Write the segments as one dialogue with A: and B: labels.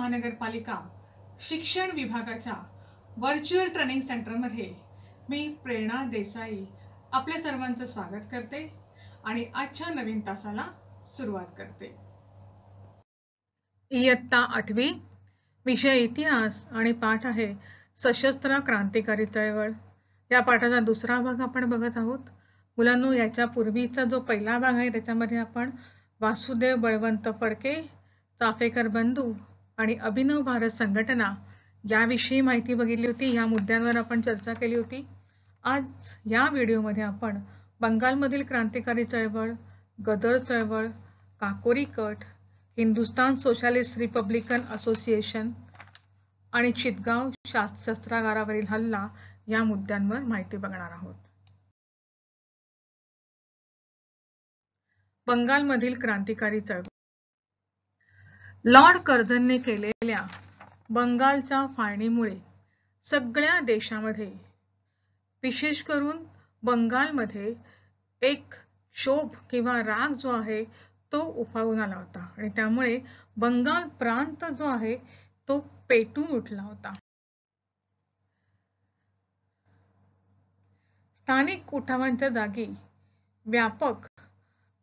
A: महानगरपालिका शिक्षण विभागाच्या व्हर्च्युअल ट्रेनिंग सेंटरमध्ये मी प्रेरणा देसाई आपल्या सर्वांचं स्वागत करते आणि आजच्या नवीन तासाला सुरुवात करते। इयत्ता 8वी, विषय इतिहास आणि पाठ आहे सशस्त्र क्रांतिकारी चळवळ। या पाठाचा दुसरा भाग आपण बघत आहोत। मुलांनो, याच्या पूर्वीचा जो पहिला भाग आहे त्याच्यामध्ये आपण वासुदेव बळवंत फडके, चाफेकर बंधू आणि अभिनव भारत संघटना याविषयी माहिती बघितली होती। या मुद्द्यांवर आपण चर्चा केली होती। आज या व्हिडिओमध्ये आपण बंगालमधील क्रांतिकारी चळवळ, गदर चळवळ, Kakori cut, Hindustan socialist Republican association आणि चितगाव शस्त्रागारावरील हल्ला या मुद्द्यांवर माहिती बघणार आहोत। बंगालमधील क्रांतिकारी चळवळ। लॉर्ड कर्झनने केलेल्या बंगालच्या फाळणीमुळे सगळ्या देशामध्ये, विशेष करून बंगालमध्ये एक क्षोभ किंवा राग जो आहे तो उफाळून आला होता आणि त्यामुळे बंगाल प्रांत जो आहे तो पेटून उठला होता। स्थानिक उठावांच्या जागी व्यापक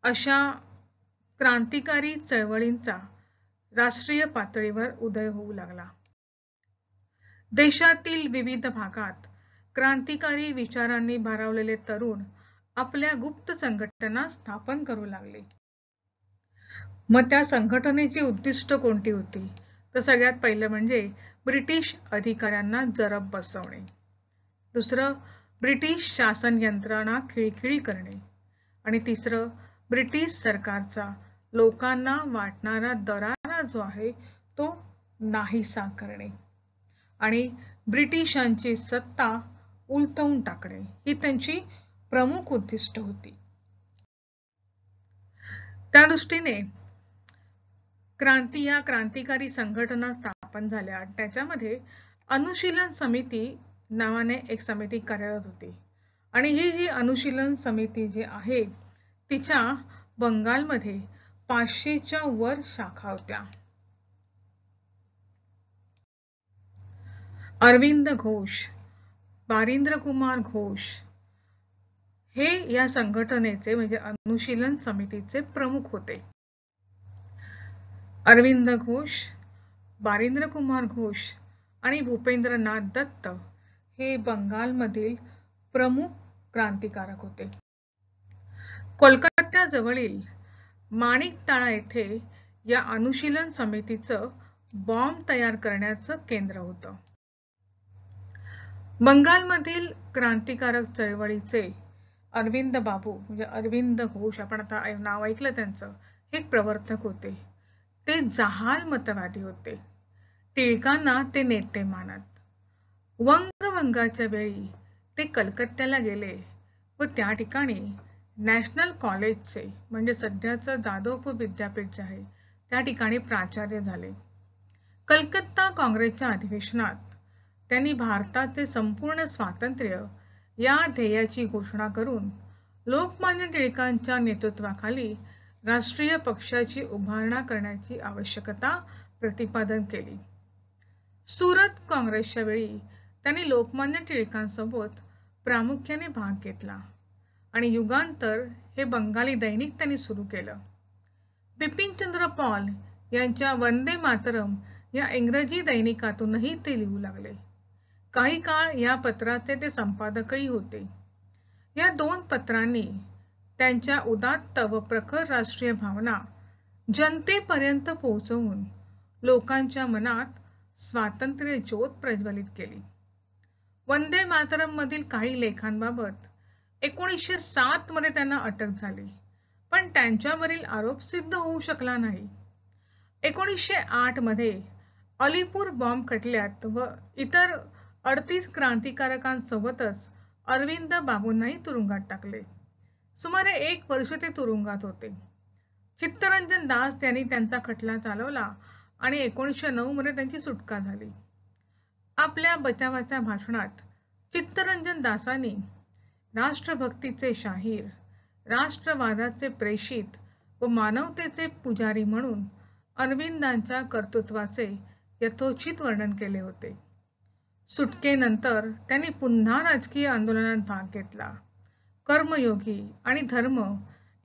A: अशा क्रांतिकारी चळवळींचा राष्ट्रीय पातळीवर उदय होऊ लागला। देशातील विविध भागात क्रांतिकारी विचारांनी भारावलेले तरुण आपल्या गुप्त संघटना स्थापन करू लागले। मग त्या संघटनेची उद्दिष्ट कोणती होती? तर सगळ्यात पहिलं म्हणजे ब्रिटिश अधिकाऱ्यांना जरब बसवणे, दुसरं ब्रिटिश शासन यंत्रणा खिळखिळी करणे आणि तिसरं ब्रिटिश सरकारचा लोकांना वाटणारा दरारा जो आहे तो नाहीसा करणे आणि ब्रिटिशांची सत्ता उलटवून टाकणे ही त्यांची प्रमुख उद्दिष्ट होती। त्या दृष्टीने क्रांतिकारी संघटना स्थापन झाल्या। त्याच्यामध्ये अनुशीलन समिती नावाने एक समिती कार्यरत होती आणि ही जी अनुशीलन समिती जी आहे तिच्या बंगालमध्ये 500च्या वर शाखा होत्या। अरविंद घोष, बारिंद्र कुमार घोष हे या संघटनेचे म्हणजे अनुशीलन समितीचे प्रमुख होते। अरविंद घोष, बारिंद्र कुमार घोष आणि भूपेंद्रनाथ दत्त हे बंगालमधील प्रमुख क्रांतिकारक होते। कोलकात्याजवळील माणिकताळा येथे या अनुशीलन समितीचं बॉम्ब तयार करण्याचं केंद्र होतं। बंगालमधील क्रांतिकारक चळवळीचे अरविंद बाबू म्हणजे अरविंद घोष, आपण आता नाव ऐकलं त्यांचं, हे प्रवर्तक होते। ते जहाल मतवादी होते। टिळकांना ते नेते मानत। वंगच्या वेळी ते कलकत्त्याला गेले व त्या ठिकाणी नॅशनल कॉलेजचे म्हणजे सध्याचं जाधवपूर विद्यापीठ जे आहे त्या ठिकाणी प्राचार्य झाले। कलकत्ता काँग्रेसच्या अधिवेशनात त्यांनी भारताचे संपूर्ण स्वातंत्र्य या ध्येयाची घोषणा करून लोकमान्य टिळकांच्या नेतृत्वाखाली राष्ट्रीय पक्षाची उभारणा करण्याची आवश्यकता प्रतिपादन केली। सुरत काँग्रेसच्या वेळी त्यांनी लोकमान्य टिळकांसोबत प्रामुख्याने भाग घेतला आणि युगांतर हे बंगाली दैनिक त्यांनी सुरू केलं। बिपिनचंद्र पॉल यांच्या वंदे मातरम या इंग्रजी दैनिकातूनही ते लिहू लागले। काही काळ या पत्राचे ते संपादकही होते। या दोन पत्रांनी त्यांच्या उदात्त व प्रखर राष्ट्रीय भावना जनतेपर्यंत पोहोचवून लोकांच्या मनात स्वातंत्र्य ज्योत प्रज्वलित केली। वंदे मातरम मधील काही लेखांबाबत 1907 मध्ये त्यांना अटक झाली, पण त्यांच्यावरील आरोप सिद्ध होऊ शकला नाही। 1908 मध्ये अलीपूर बॉम्ब खटल्यात व इतर 38 क्रांतिकारकांसोबतच अरविंद बाबूंनाही तुरुंगात टाकले। सुमारे 1 वर्ष ते तुरुंगात होते। चित्तरंजन दास यांनी त्यांचा खटला चालवला आणि 1909 मध्ये त्यांची सुटका झाली। आपल्या बचावाच्या भाषणात चित्तरंजन दासांनी राष्ट्रभक्तीचे शाहीर, राष्ट्रवादाचे प्रेषित व मानवतेचे पुजारी म्हणून अरविंदांच्या कर्तृत्वाचे यथोचित वर्णन केले होते. सुटकेनंतर त्यांनी पुन्हा राजकीय आंदोलनात भाग घेतला. कर्मयोगी आणि धर्म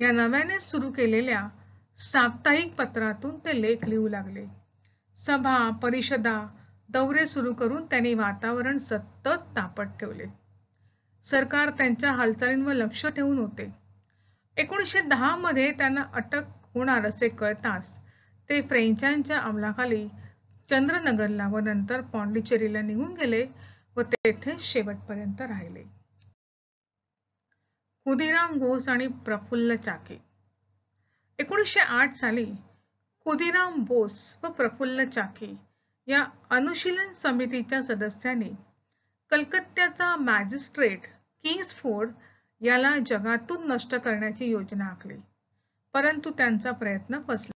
A: या नव्याने सुरू केलेल्या साप्ताहिक पत्रातून ते लेख लिहू लागले. सभा, परिषदा, दौरे सुरू करून त्यांनी वातावरण सतत तापट ठेवले. सरकार त्यांच्या हालचालींवर लक्ष ठेवून होते. 1910 मध्ये त्यांना अटक होणार असे कळताच ते फ्रेंचांच्या अंमलाखाली चंद्रनगरला व नंतर पॉंडिचेरीला निघून गेले व तेथे शेवटपर्यंत राहिले. खुदीराम बोस आणि प्रफुल्ल चाकी. 1908 साली खुदीराम बोस व प्रफुल्ल चाकी या अनुशीलन समितीच्या सदस्यांनी कलकत्त्याचा मॅजिस्ट्रेट किंग्सफोर्ड याला जगातून नष्ट करण्याची योजना आखली, परंतु त्यांचा प्रयत्न फसला.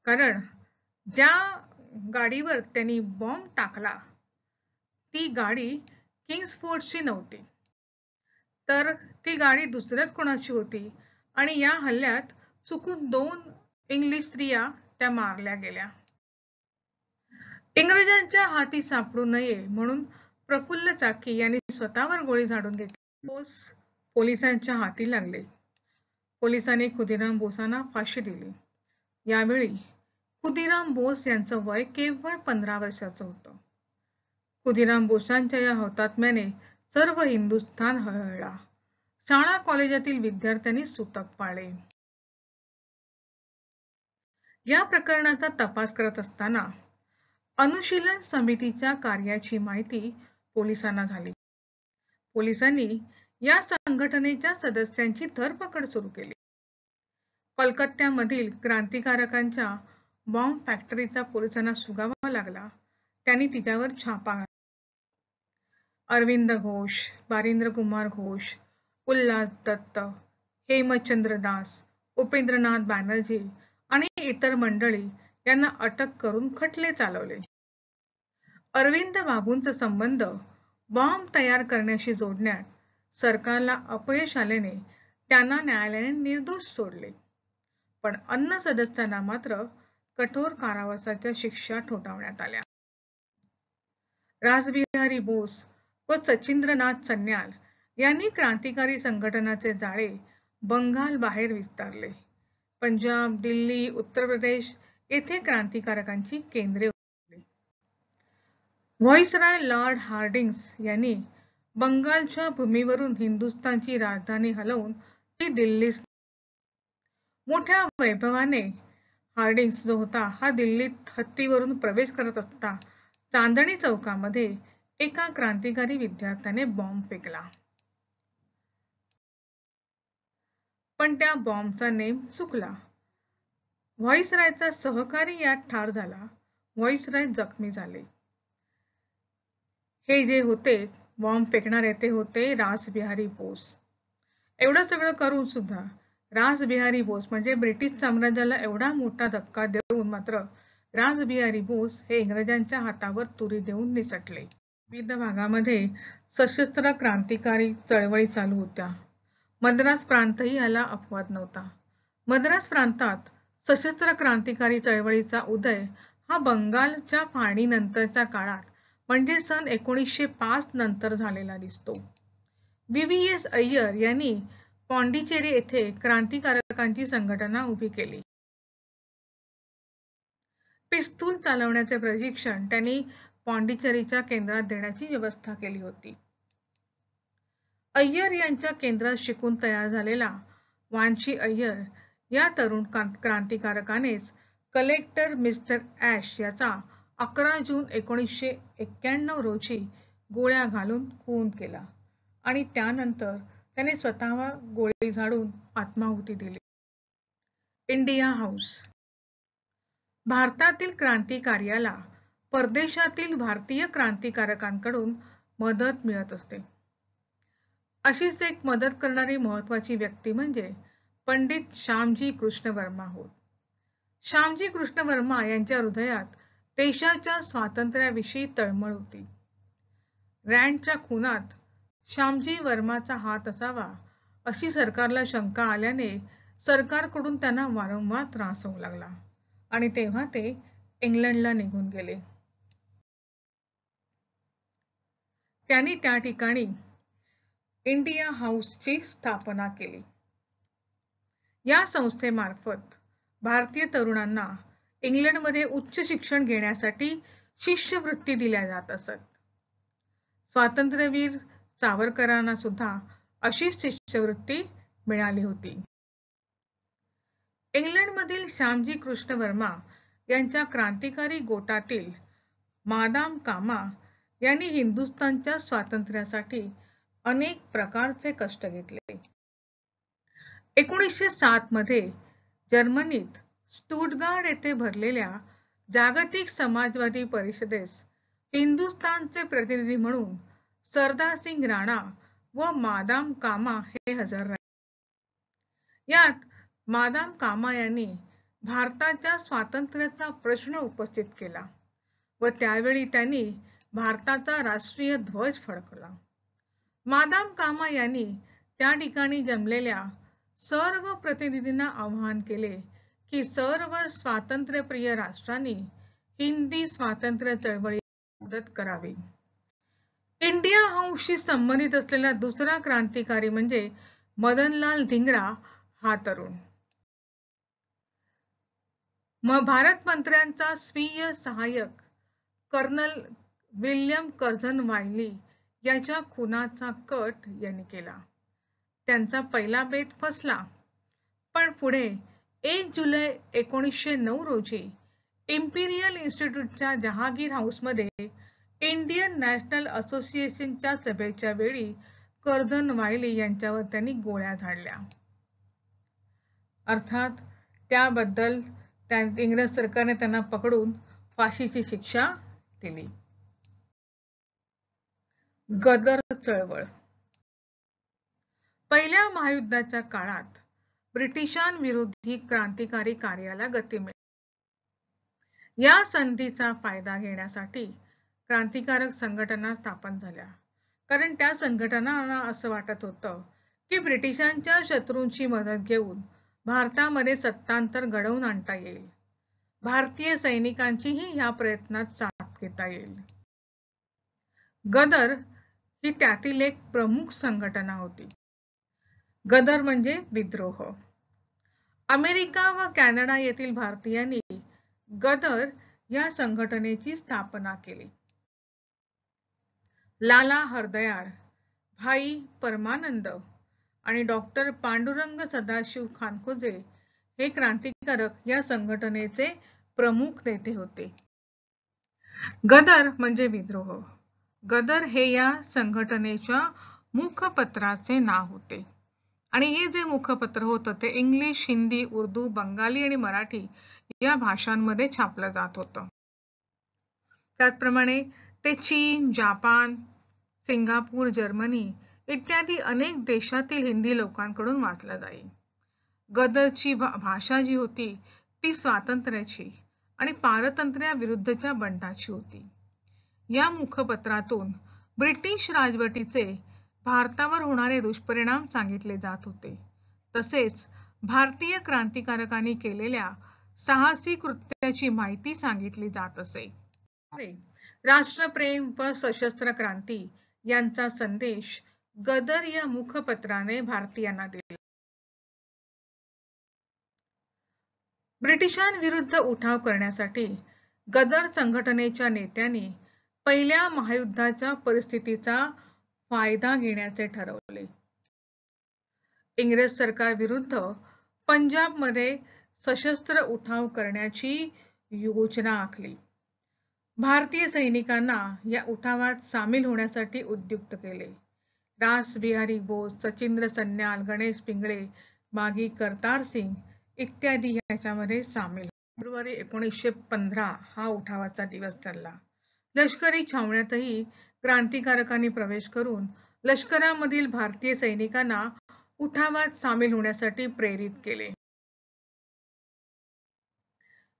A: कारण ज्या गाडीवर त्यांनी बॉम्ब टाकला ती गाडी किंग्सफोर्डची नव्हती, तर ती गाडी दुसऱ्याच कोणाची होती आणि या हल्ल्यात चुकून 2 इंग्लिश स्त्रिया त्या मारल्या गेल्या. इंग्रजांच्या हाती सापडू नये म्हणून प्रफुल्ल चाकी यांनी स्वतःवर गोळी झाडून घेतली. बोस पोलिसांच्या हाती लागले. पोलिसांनी खुदीराम बोसांना फाशी दिली. यावेळी खुदीराम बोस यांचं वय केवळ 15 वर्षाचं होतं. खुदीराम बोसांच्या या हुतात्म्याने सर्व हिंदुस्थान हळहळला. शाळा कॉलेजातील विद्यार्थ्यांनी सूतक पाळले. या प्रकरणाचा तपास करत असताना अनुशीलन समितीच्या कार्याची माहिती पोलिसांना झाली. पोलिसांनी या संघटनेच्या सदस्यांची धरपकड सुरू केली. कलकत्त्यामधील क्रांतिकारकांच्या बॉम्ब फॅक्टरीचा पोलिसांना सुगावा लागला. त्यांनी तिच्यावर छापा घातला. अरविंद घोष, बारिंद्र कुमार घोष, उल्हास दत्त, हेमचंद्र दास, उपेंद्रनाथ बॅनर्जी आणि इतर मंडळी यांना अटक करून खटले चालवले. अरविंद बाबूंचा संबंध बॉम्ब तयार करण्याशी जोडण्यात सरकारला अपयश आल्याने त्यांना न्यायालयाने निर्दोष सोडले. पण अन्य सदस्यांना मात्र कठोर कारावासाच्या शिक्षा ठोठावण्यात आल्या. रासबिहारी बोस व सचिंद्रनाथ सन्याल यांनी क्रांतिकारी संघटनाचे जाळे बंगाल बाहेर विस्तारले. पंजाब, दिल्ली, उत्तर प्रदेश येथे क्रांतिकारकांची केंद्रे उघडली. व्हाईसरॉय लॉर्ड हार्डिंग्स यांनी बंगालच्या भूमीवरून हिंदुस्थानची राजधानी हलवून ती दिल्लीस. मोठ्या वैभवाने हार्डिंग्स जो होता हा दिल्लीत हत्तीवरून प्रवेश करत असता चांदणी चौकामध्ये एका क्रांतिकारी विद्यार्थ्याने बॉम्ब फेकला. पण त्या बॉम्बचा नेम चुकला. व्हाईसरॉयचा सहकारी यात ठार झाला. व्हाईसरॉय जखमी झाले. हे जे होते बॉम्ब फेकणारे ते होते रासबिहारी बोस. एवढं सगळं करून सुद्धा रासबिहारी बोस म्हणजे ब्रिटिश साम्राज्याला एवढा मोठा धक्का देऊन मात्र रासबिहारी बोस हे इंग्रजांच्या हातावर तुरी देऊन निसटले. विविध भागामध्ये सशस्त्र क्रांतिकारी चळवळी चालू होत्या. मद्रास प्रांतही याला अपवाद नव्हता. मद्रास प्रांतात सशस्त्र क्रांतिकारी चळवळीचा उदय हा बंगालच्या फाळणीनंतरच्या काळात म्हणजे सन 1905 नंतर झालेला दिसतो. व्ही.व्ही.एस. अय्यर यांनी पॉंडिचेरी येथे क्रांतिकारकांची संघटना उभी केली. पिस्तूल चालवण्याचे प्रशिक्षण त्यांनी पॉंडिचेरीच्या केंद्रात देण्याची व्यवस्था केली होती. अय्यर यांच्या केंद्रात शिकून तयार झालेला वांची अय्यर या तरुण क्रांतिकारकानेच कलेक्टर मिस्टर ॲश याचा 11 जून 1991 रोजी गोळ्या घालून खून केला आणि त्यानंतर त्याने स्वतःवर गोळी झाडून आत्माहुती दिली. India house. भारतातील क्रांतिकार्याला परदेशातील भारतीय क्रांतिकारकांकडून मदत मिळत असते. अशीच एक मदत करणारी महत्वाची व्यक्ती म्हणजे पंडित श्यामजी कृष्ण वर्मा होत. श्यामजी कृष्ण वर्मा यांच्या हृदयात देशाच्या स्वातंत्र्याविषयी तळमळ होती. रँडच्या खुनात श्यामजी वर्माचा हात असावा अशी सरकारला शंका आल्याने सरकारकडून त्यांना वारंवार त्रास होऊ लागला आणि तेव्हा ते इंग्लंडला निघून गेले. त्यांनी त्या ठिकाणी इंडिया हाऊसची स्थापना केली. या संस्थेमार्फत भारतीय तरुणांना इंग्लंडमध्ये उच्च शिक्षण घेण्यासाठी शिष्यवृत्ती दिल्या जात असत. स्वातंत्र्यवीर सावरकरांना सुद्धा अशीच शिष्यवृत्ती मिळाली होती. इंग्लंडमधील श्यामजी कृष्ण वर्मा यांच्या क्रांतिकारी गोटातील मादाम कामा यांनी हिंदुस्थानच्या स्वातंत्र्यासाठी अनेक प्रकारचे कष्ट घेतले. 1907 मध्ये जर्मनीत स्टुटगार्ट येथे भरलेल्या जागतिक समाजवादी परिषदेस हिंदुस्थानचे प्रतिनिधी म्हणून सरदार सिंग राणा व मादाम कामा हे हजर राहिले. यात मादाम कामा यांनी भारताच्या स्वातंत्र्याचा प्रश्न उपस्थित केला व त्यावेळी त्यांनी भारताचा राष्ट्रीय ध्वज फडकवला. मादाम कामा यांनी त्या ठिकाणी जमलेल्या सर्व प्रतिनिधींना आवाहन केले की सर्व स्वातंत्र्यप्रिय राष्ट्रांनी हिंदी स्वातंत्र्य चळवळीत मदत करावी. इंडिया हाऊसशी संबंधित असलेला दुसरा क्रांतिकारी म्हणजे मदनलाल धिंगरा हा तरुण. भारत मंत्र्यांचा स्वीय सहाय्यक कर्नल विल्यम कर्झन वायली याच्या खुनाचा कट यांनी केला. त्यांचा पहिला बेत फसला, पण पुढे 1 जुलै 1909 रोजी इम्पिरियल इन्स्टिट्यूटच्या जहागीर हाऊसमध्ये इंडियन नॅशनल असोसिएशनच्या सभेच्या वेळी कर्झन वायली यांच्यावर त्यांनी गोळ्या झाडल्या. अर्थात त्याबद्दल इंग्रज सरकारने त्यांना पकडून फाशीची शिक्षा दिली. गदर चळवळ. पहिल्या महायुद्धाच्या काळात ब्रिटिशांविरोधी क्रांतिकारी कार्याला गती मिळाली. या संधीचा फायदा घेण्यासाठी क्रांतिकारक संघटना स्थापन झाल्या, कारण त्या संघटनांना असं वाटत होतं की ब्रिटिशांच्या शत्रूंची मदत घेऊन भारतामध्ये सत्तांतर घडवून आणता येईल. भारतीय सैनिकांचीही या प्रयत्नात साथ घेता येईल. गदर ही त्यातील एक प्रमुख संघटना होती. गदर म्हणजे विद्रोह. अमेरिका व कॅनडा येथील भारतीयांनी गदर या संघटनेची स्थापना केली. लाला हरदयाळ, भाई परमानंद आणि डॉक्टर पांडुरंग सदाशिव खानखोजे हे क्रांतिकारक या संघटनेचे प्रमुख नेते होते. गदर म्हणजे विद्रोह. गदर हे या संघटनेच्या मुखपत्राचे नाव होते आणि हे जे मुखपत्र होतं ते इंग्लिश, हिंदी, उर्दू, बंगाली आणि मराठी या भाषांमध्ये छापलं जात होतं. त्याचप्रमाणे ते चीन, जपान, सिंगापूर, जर्मनी इत्यादी अनेक देशातील हिंदी लोकांकडून वाचलं जाई. गदरची भाषा जी होती ती स्वातंत्र्याची आणि पारतंत्र्याविरुद्धच्या बंडाची होती. या मुखपत्रातून ब्रिटिश राजवटीचे भारतावर होणारे दुष्परिणाम सांगितले जात होते. तसेच भारतीय क्रांतिकारकांनी केलेल्या साहसी कृत्याची माहिती सांगितली जात असे. राष्ट्रप्रेम व सशस्त्र क्रांती यांचा संदेश गदर या मुखपत्राने भारतीयांना दिला. ब्रिटिशांविरुद्ध उठाव करण्यासाठी गदर संघटनेच्या नेत्यांनी पहिल्या महायुद्धाच्या परिस्थितीचा फायदा घेण्याचे ठरवले. इंग्रज सरकारविरुद्ध पंजाबमध्ये सशस्त्र उठाव करण्याची योजना आखली. भारतीय सैनिकांना या उठावात सामील होण्यासाठी उद्युक्त केले. रास बिहारी बोस, सचिंद्र सन्याल, गणेश पिंगळे, बागी करतार सिंग इत्यादी याच्यामध्ये सामील. फेब्रुवारी 1915 हा उठावाचा दिवस ठरला. लष्करी छावण्यातही क्रांतिकारकांनी प्रवेश करून लष्करामधील भारतीय सैनिकांना उठावात सामील होण्यासाठी प्रेरित केले.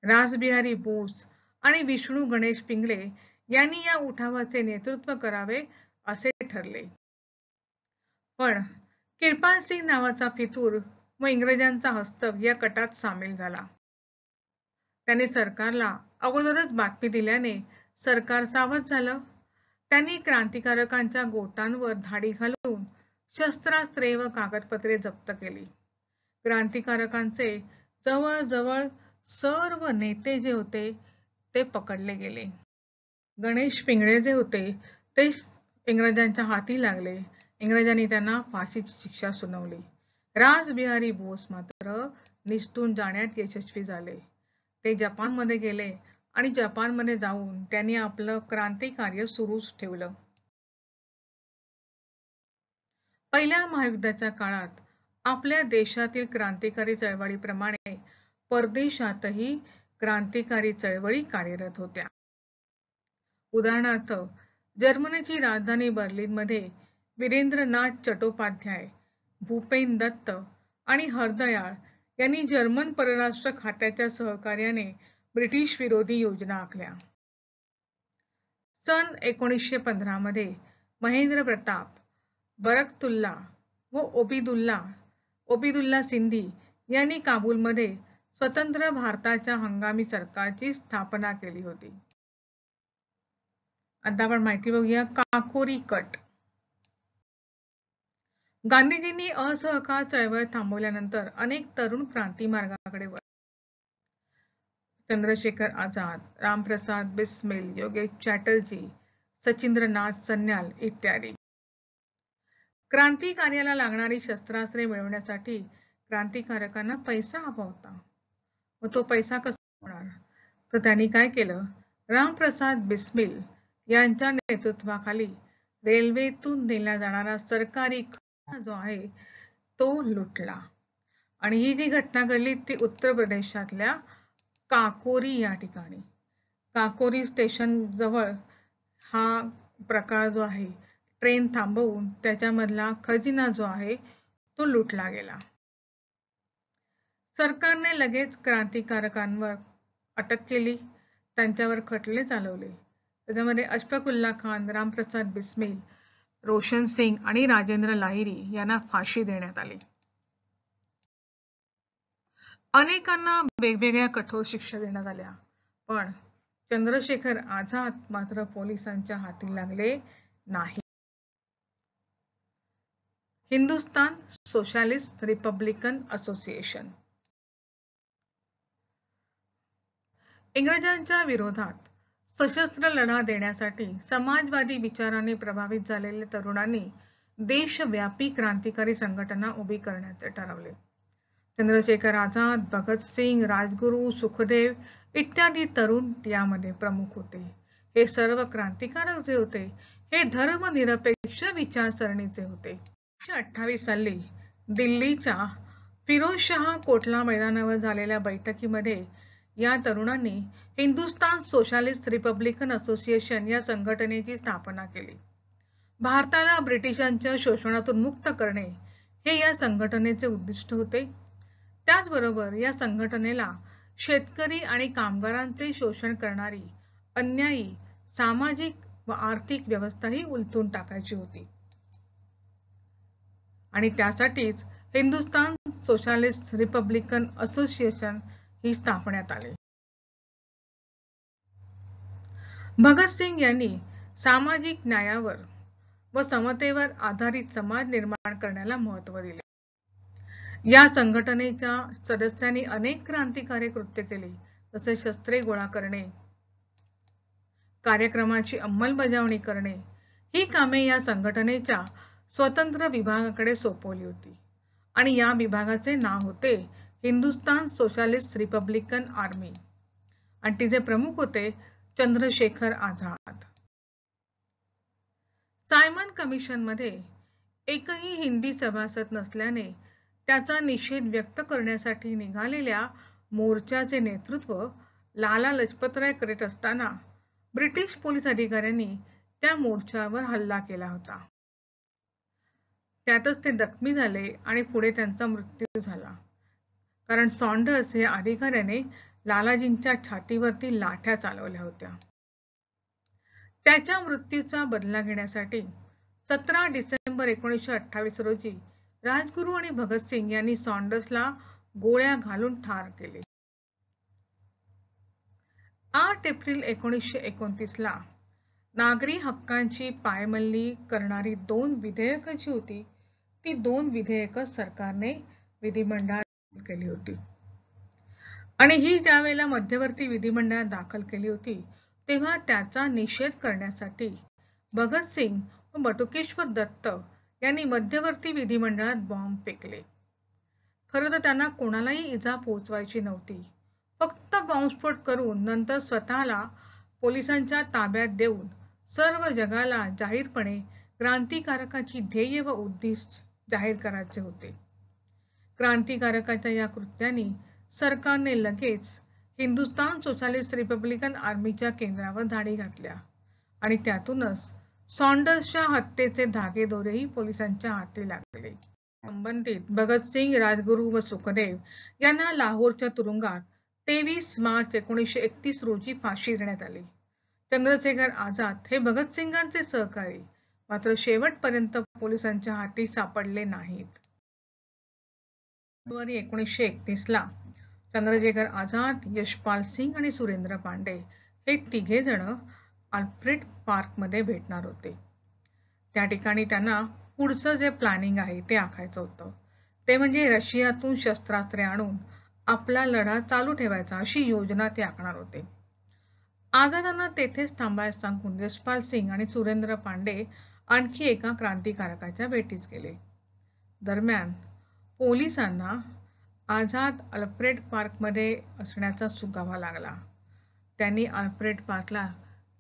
A: रासबिहारी बोस आणि विष्णू गणेश पिंगळे यांनी या उठावाचे नेतृत्व करावे असे ठरले. पण किरपाल सिंग नावाचा फितूर व इंग्रजांचा हस्तक या कटात सामील झाला. त्याने सरकारला अगोदरच बातमी दिल्याने सरकार सावध झालं. त्यांनी क्रांतिकारकांच्या गोटांवर धाडी घालून शस्त्रास्त्रे व कागदपत्रे जप्त केली. क्रांतिकारकांचे जवळजवळ सर्व नेते जे होते ते पकडले गेले. गणेश पिंगळे जे होते ते इंग्रजांच्या हाती लागले. इंग्रजांनी त्यांना फाशीची शिक्षा सुनावली. रासबिहारी बोस मात्र निसटून जाण्यात यशस्वी झाले. ते जपानमध्ये गेले आणि जपानमध्ये जाऊन त्यांनी आपलं क्रांती कार्य सुरूच ठेवलं. पहिल्या महायुद्धाच्या काळात आपल्या देशातील क्रांतिकारी चळवळीप्रमाणे परदेशातही क्रांतिकारी चळवळी कार्यरत होत्या. उदाहरणार्थ, जर्मनीची राजधानी बर्लिनमध्ये वीरेंद्रनाथ चट्टोपाध्याय, भूपेन दत्त आणि हरदयाळ यांनी जर्मन परराष्ट्र खात्याच्या सहकार्याने ब्रिटिश विरोधी योजना आखल्या. सन 1915 मध्ये महेंद्र प्रताप, बरकतुल्ला व ओबिदुल्ला सिंधी यांनी काबूलमध्ये स्वतंत्र भारताच्या हंगामी सरकारची स्थापना केली होती. आता आपण माहिती बघूया काकोरी कट. गांधीजींनी असहकार चळवळ थांबवल्यानंतर अनेक तरुण क्रांती मार्गाकडे वळले. चंद्रशेखर आझाद, रामप्रसाद बिस्मिल, योगेश चॅटर्जी, सचिंद्रनाथ सन्याल इत्यादी. क्रांती कार्याला लागणारी शस्त्रास्त्रे मिळवण्यासाठी क्रांतिकारकांना पैसा हवा होता. व तो पैसा कसा होणार? तर त्यांनी काय केलं? रामप्रसाद बिस्मिल यांच्या नेतृत्वाखाली रेल्वेतून नेला जाणारा सरकारी खजिना जो आहे तो लुटला. आणि ही जी घटना घडली ती उत्तर प्रदेशातल्या काकोरी या ठिकाणी. काकोरी स्टेशन जवळ हा प्रकार जो आहे, ट्रेन थांबवून त्याच्यामधला खजिना जो आहे तो लुटला गेला. सरकारने लगेच क्रांतिकारकांवर अटक केली, त्यांच्यावर खटले चालवले. त्याच्यामध्ये अशफाकुल्ला खान, रामप्रसाद बिस्मिल, रोशन सिंग आणि राजेंद्र लाहिरी यांना फाशी देण्यात आली. अनेकांना वेगवेगळ्या कठोर शिक्षा देण्यात आल्या, पण चंद्रशेखर आझाद मात्र पोलिसांच्या हाती लागले नाही. Hindustan socialist Republican association. इंग्रजांच्या विरोधात सशस्त्र लढा देण्यासाठी समाजवादी विचाराने प्रभावित झालेल्या तरुणांनी देशव्यापी क्रांतिकारी संघटना उभी करण्याचे ठरवले. चंद्रशेखर आझाद, भगत सिंग, राजगुरू, सुखदेव इत्यादी तरुण यामध्ये प्रमुख होते. हे सर्व क्रांतिकारक जे होते हे धर्मनिरपेक्ष विचारसरणीचे होते. 1928 साली दिल्लीच्या फिरोजशाह कोटला मैदानावर झालेल्या बैठकीमध्ये या तरुणांनी हिंदुस्तान सोशलिस्ट रिपब्लिकन असोसिएशन या संघटनेची स्थापना केली. भारताला ब्रिटिशांच्या शोषणातून मुक्त करणे हे या संघटनेचे उद्दिष्ट होते. त्याचबरोबर या संघटनेला शेतकरी आणि कामगारांचे शोषण करणारी अन्यायी सामाजिक व आर्थिक व्यवस्थाही उलथून टाकायची होती. आणि त्यासाठीच हिंदुस्तान सोशलिस्ट रिपब्लिकन असोसिएशन ही स्थापण्यात आले. भगत सिंग यांनी सामाजिक न्यायावर व समतेवर आधारित समाज निर्माण करण्याला महत्त्व दिले. या संघटनेच्या सदस्यांनी अनेक क्रांतिकारी कृत्य केली, जसे शस्त्रे गोळा करणे, कार्यक्रमाची अंमलबजावणी करणे. ही कामे या संघटनेच्या स्वतंत्र विभागाकडे सोपवली होती आणि या विभागाचे नाव होते हिंदुस्तान सोशलिस्ट रिपब्लिकन आर्मी आणि तिचे प्रमुख होते चंद्रशेखर आझाद. सायमन कमिशन मध्ये एकही हिंदी सभासद नसल्याने त्याचा निषेध व्यक्त करण्यासाठी निघालेल्या मोर्चाचे नेतृत्व लाला लजपतराय करीत असताना ब्रिटिश पोलीस अधिकाऱ्यांनी त्या मोर्चावर हल्ला केला होता. त्यातच ते जखमी झाले आणि पुढे त्यांचा मृत्यू झाला, कारण सॉन्डर्स या अधिकाऱ्याने लालाजींच्या छातीवरती लाठ्या चालवल्या होत्या. त्याच्या मृत्यूचा बदला घेण्यासाठी 17 डिसेंबर 1928 रोजी राजगुरू आणि भगत सिंग यांनी सॉन्डर्सला गोळ्या घालून ठार केले. 8 एप्रिल 1929ला नागरी हक्कांची पायमल्ली करणारी 2 विधेयकं जी होती ती 2 विधेयकं सरकारने विधिमंडळात केली होती. आणि ही ज्यावेळेला मध्यवर्ती विधिमंडळात दाखल केली होती तेव्हा त्याचा निषेध करण्यासाठी भगतसिंग व बटुकेश्वर दत्त यांनी मध्यवर्ती विधिमंडळात बॉम्ब फेकले. खरं तर त्यांना कोणालाही इजा पोहोचवायची नव्हती. फक्त बॉम्बस्फोट करून नंतर स्वतःला पोलिसांच्या ताब्यात देऊन सर्व जगाला जाहीरपणे क्रांतिकारकाची ध्येय व उद्दिष्ट जाहीर करायचे होते. क्रांतिकारकाच्या या कृत्याने सरकारने लगेच हिंदुस्थान सोशलिस्ट रिपब्लिकन आर्मीच्या केंद्रावर धाडी घातल्या आणि त्यातूनच सॉन्डर्सच्या हत्येचे धागेदोरेही पोलिसांच्या हाती लागले. संबंधित भगतसिंग, राजगुरू व सुखदेव यांना लाहोरच्या तुरुंगात 23 मार्च 1931 रोजी फाशी देण्यात आली. चंद्रशेखर आझाद हे भगतसिंगांचे सहकारी मात्र शेवटपर्यंत पोलिसांच्या हाती सापडले नाहीत. फेब्रुवारी 1931ला चंद्रशेखर आझाद, यशपाल सिंग आणि सुरेंद्र पांडे हे तिघे जण अल्फ्रेड पार्क मध्ये भेटणार होते. त्या ठिकाणी त्यांना पुढचं जे प्लॅनिंग आहे ते आखायचं होतं. ते म्हणजे रशियातून शस्त्रास्त्रे आणून आपला लढा चालू ठेवायचा अशी योजना ते आखणार होते. आझादांना तेथेच थांबायला सांगून यशपाल सिंग आणि सुरेंद्र पांडे आणखी एका क्रांतिकारकाच्या भेटीस गेले. दरम्यान पोलिसांना आझाद अल्फ्रेड पार्क मध्ये असण्याचा सुगावा लागला. त्यांनी अल्फ्रेड पार्कला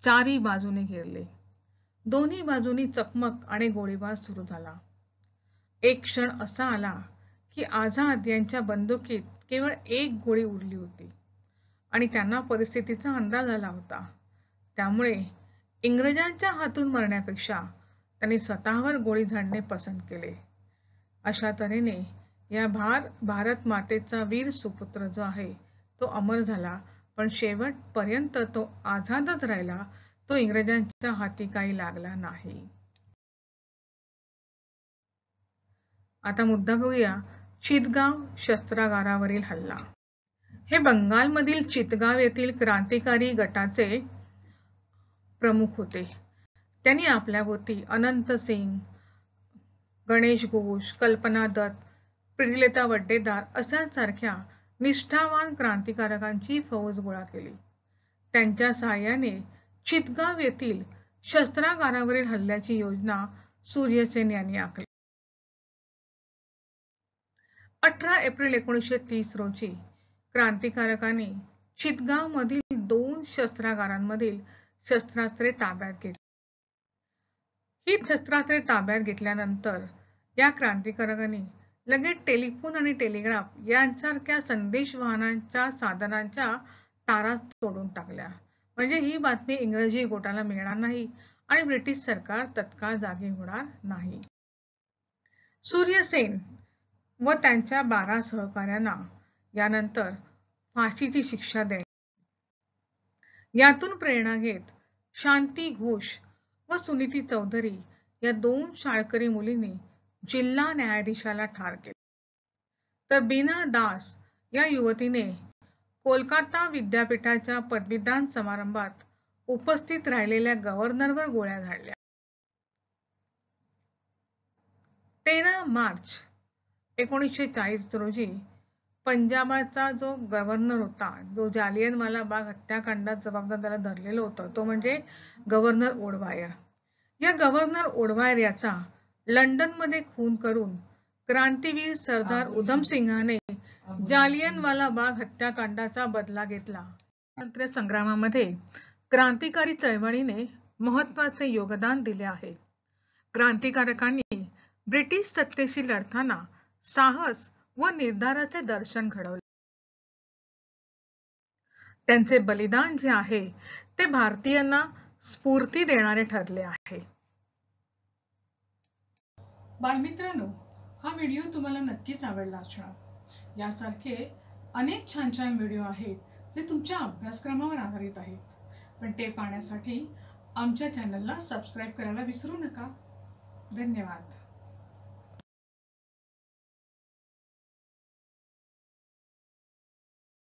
A: चारी बाजूने घेरले. दोन्ही बाजूनी चकमक आणि गोळीबार सुरू झाला. एक क्षण असा आला की आझाद यांच्या बंदुकीत केवळ एक गोळी उरली होती आणि त्यांना परिस्थितीचा अंदाज आला होता. त्यामुळे इंग्रजांच्या हातून मरण्यापेक्षा त्यांनी स्वतःवर गोळी झाडणे पसंत केले. अशा तऱ्हेने या भारत मातेचा वीर सुपुत्र जो आहे तो अमर झाला, पण शेवटपर्यंत तो आझादच राहिला. तो इंग्रजांच्या हाती काही लागला नाही. आता मुद्दा बघूया चितगाव शस्त्रागारावरील हल्ला. हे बंगालमधील चितगाव येथील क्रांतिकारी गटाचे प्रमुख होते. त्यांनी आपल्याभोवती अनंत सिंग, गणेश घोष, कल्पना दत्त, प्रीतिलता वड्डेदार अशासारख्या निष्ठावान क्रांतिकारकांची फौज गोळा केली. त्यांच्या सहाय्याने चितगाव येथील शस्त्रागारावरील हल्ल्याची योजना सूर्यसेन यांनी आखली. 18 एप्रिल 1930 रोजी क्रांतिकारकांनी चितगाव मधील 2 शस्त्रागारांमधील शस्त्रास्त्रे ताब्यात घेतली. ही शस्त्रास्त्रे ताब्यात घेतल्यानंतर या क्रांतिकारकांनी लगेच टेलिफोन आणि टेलिग्राफ यांसारख्या संदेश वाहनांच्या साधनांच्या तारा तोडून टाकल्या. म्हणजे ही बातमी इंग्रजी गोटाला मिळणार नाही आणि ब्रिटिश सरकार तत्काळ जागे होणार नाही. सूर्यसेन व त्यांच्या 12 सहकाऱ्यांना यानंतर फाशीची शिक्षा देण्यात. यातून प्रेरणा घेत शांती घोष व सुनीती चौधरी या 2 शाळकरी मुलींनी जिल्हा न्यायाधीशाला ठार केले. तर बीना दास या युवतीने कोलकाता विद्यापीठाच्या पदवीदान समारंभात उपस्थित राहिलेल्या गव्हर्नरवर गोळ्या झाडल्या. 13 मार्च 1940 रोजी पंजाबचा जो गव्हर्नर होता, जो जालियनवाला बाग हत्याकांडात जबाबदार त्याला धरलेलं होतं, तो म्हणजे गव्हर्नर ओडवायर. या गव्हर्नर ओडवायर याचा लंडन मध्ये खून करून क्रांतीवीर सरदार उधम सिंहाने जालियनवाला बाग हत्याकांडाचा बदला घेतला. स्वातंत्र्य संग्रामामध्ये क्रांतिकारी चळवळीने महत्त्वाचे योगदान दिले आहे. क्रांतिकारकांनी ब्रिटिश सत्तेशी लढताना साहस व निर्धाराचे दर्शन घडवले. त्यांचे बलिदान जे आहे ते भारतीयांना स्फूर्ती देणारे ठरले आहे. बालमित्रांनो, हा व्हिडिओ तुम्हाला नक्कीच आवडला असणार. यासारखे अनेक छान छान व्हिडिओ आहेत जे तुमच्या अभ्यासक्रमावर आधारित आहेत. पण ते पाहण्यासाठी आमच्या चॅनलला सबस्क्राईब करायला विसरू नका. धन्यवाद.